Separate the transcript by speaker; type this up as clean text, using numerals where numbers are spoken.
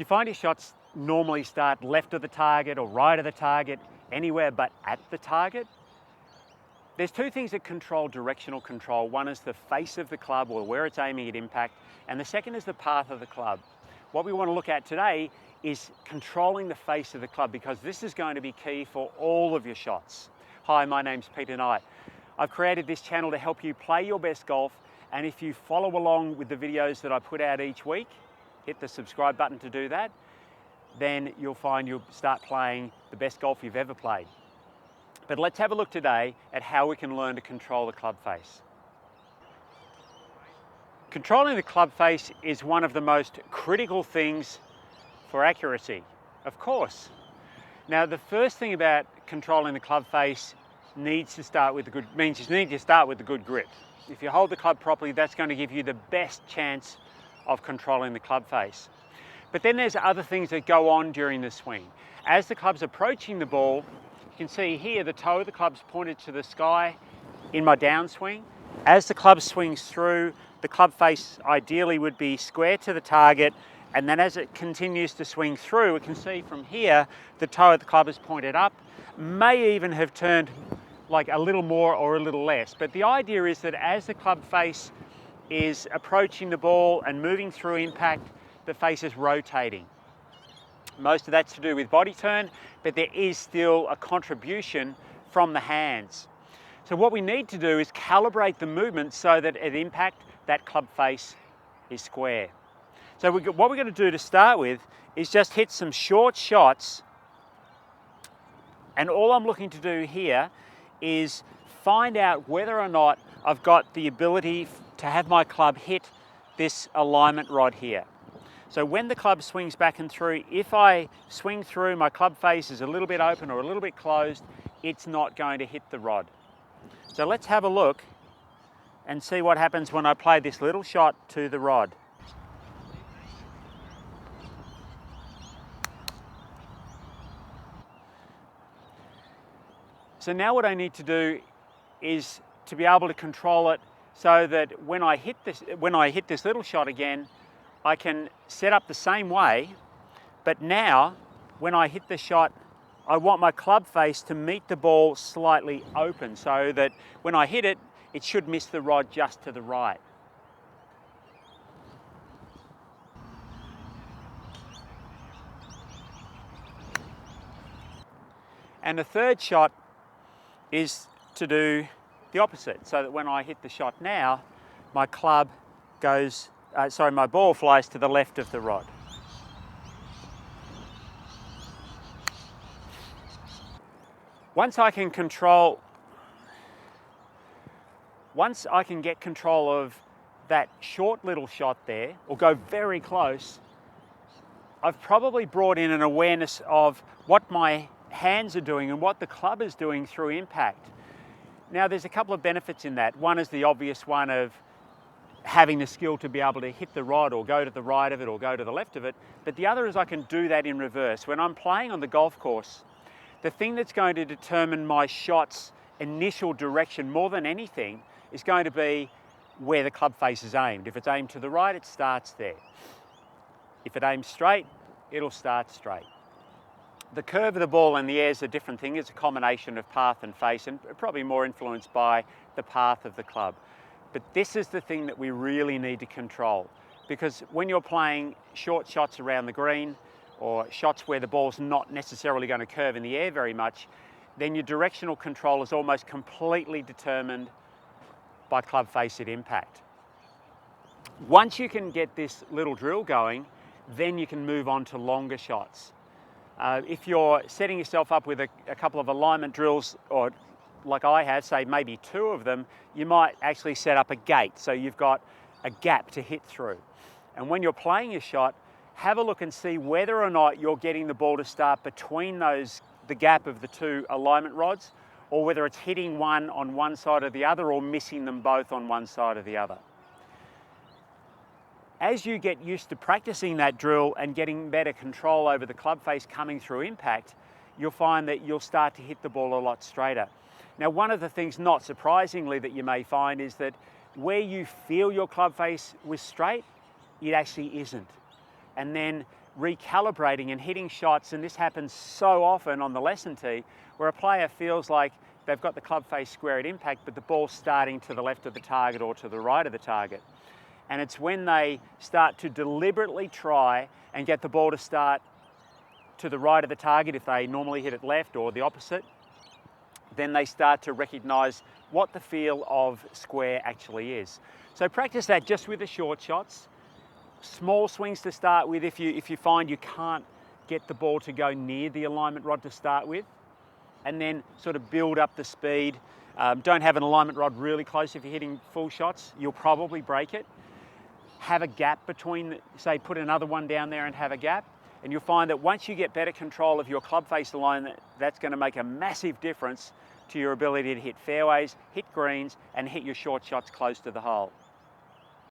Speaker 1: you find your shots normally start left of the target or right of the target, anywhere but at the target? There's two things that control directional control. One is the face of the club, or where it's aiming at impact, and the second is the path of the club. What we want to look at today is controlling the face of the club, because this is going to be key for all of your shots. Hi, my name's Peter Knight. I've created this channel to help you play your best golf, and if you follow along with the videos that I put out each week, hit the subscribe button to do that, then you'll find you'll start playing the best golf you've ever played. But let's have a look today at how we can learn to control the club face. Controlling the club face is one of the most critical things for accuracy, of course. Now, the first thing about controlling the club face needs to start with you need to start with the good grip. If you hold the club properly, that's going to give you the best chance of controlling the club face. But then there's other things that go on during the swing. As the club's approaching the ball, you can see here the toe of the club's pointed to the sky in my downswing. As the club swings through, the club face ideally would be square to the target, and then as it continues to swing through, we can see from here the toe of the club is pointed up, may even have turned like a little more or a little less. But the idea is that as the club face is approaching the ball and moving through impact, the face is rotating. Most of that's to do with body turn, but there is still a contribution from the hands. So what we need to do is calibrate the movement so that at impact, that club face is square. So what we're going to do to start with is just hit some short shots, and all I'm looking to do here is find out whether or not I've got the ability to have my club hit this alignment rod here. So when the club swings back and through, if I swing through, my club face is a little bit open or a little bit closed, it's not going to hit the rod. So let's have a look and see what happens when I play this little shot to the rod. So now what I need to do is to be able to control it so that when I hit this little shot again, I can set up the same way, but now when I hit the shot, I want my club face to meet the ball slightly open so that when I hit it, it should miss the rod just to the right. And the third shot is to do the opposite, so that when I hit the shot now, my my ball flies to the left of the rod. Once I can get control of that short little shot there, or go very close, I've probably brought in an awareness of what my hands are doing and what the club is doing through impact. Now, there's a couple of benefits in that. One is the obvious one of having the skill to be able to hit the rod or go to the right of it or go to the left of it, but the other is I can do that in reverse. When I'm playing on the golf course, the thing that's going to determine my shot's initial direction more than anything is going to be where the club face is aimed. If it's aimed to the right, it starts there. If it aims straight, it'll start straight. The curve of the ball in the air is a different thing. It's a combination of path and face, and probably more influenced by the path of the club. But this is the thing that we really need to control, because when you're playing short shots around the green or shots where the ball's not necessarily going to curve in the air very much, then your directional control is almost completely determined by club face at impact. Once you can get this little drill going, then you can move on to longer shots. If you're setting yourself up with a couple of alignment drills, or like I have, say maybe 2 of them, you might actually set up a gate so you've got a gap to hit through. And when you're playing your shot, have a look and see whether or not you're getting the ball to start between the gap of the 2 alignment rods, or whether it's hitting one on one side or the other, or missing them both on one side or the other. As you get used to practicing that drill and getting better control over the club face coming through impact, you'll find that you'll start to hit the ball a lot straighter. Now, one of the things, not surprisingly, that you may find is that where you feel your club face was straight, it actually isn't. And then recalibrating and hitting shots, and this happens so often on the lesson tee, where a player feels like they've got the club face square at impact, but the ball's starting to the left of the target or to the right of the target. And it's when they start to deliberately try and get the ball to start to the right of the target, if they normally hit it left or the opposite, then they start to recognize what the feel of square actually is. So practice that just with the short shots. Small swings to start with if you find you can't get the ball to go near the alignment rod to start with, and then sort of build up the speed. Don't have an alignment rod really close if you're hitting full shots. You'll probably break it. Have a gap between, say, put another one down there and have a gap, and you'll find that once you get better control of your club face alignment, that's going to make a massive difference to your ability to hit fairways, hit greens, and hit your short shots close to the hole.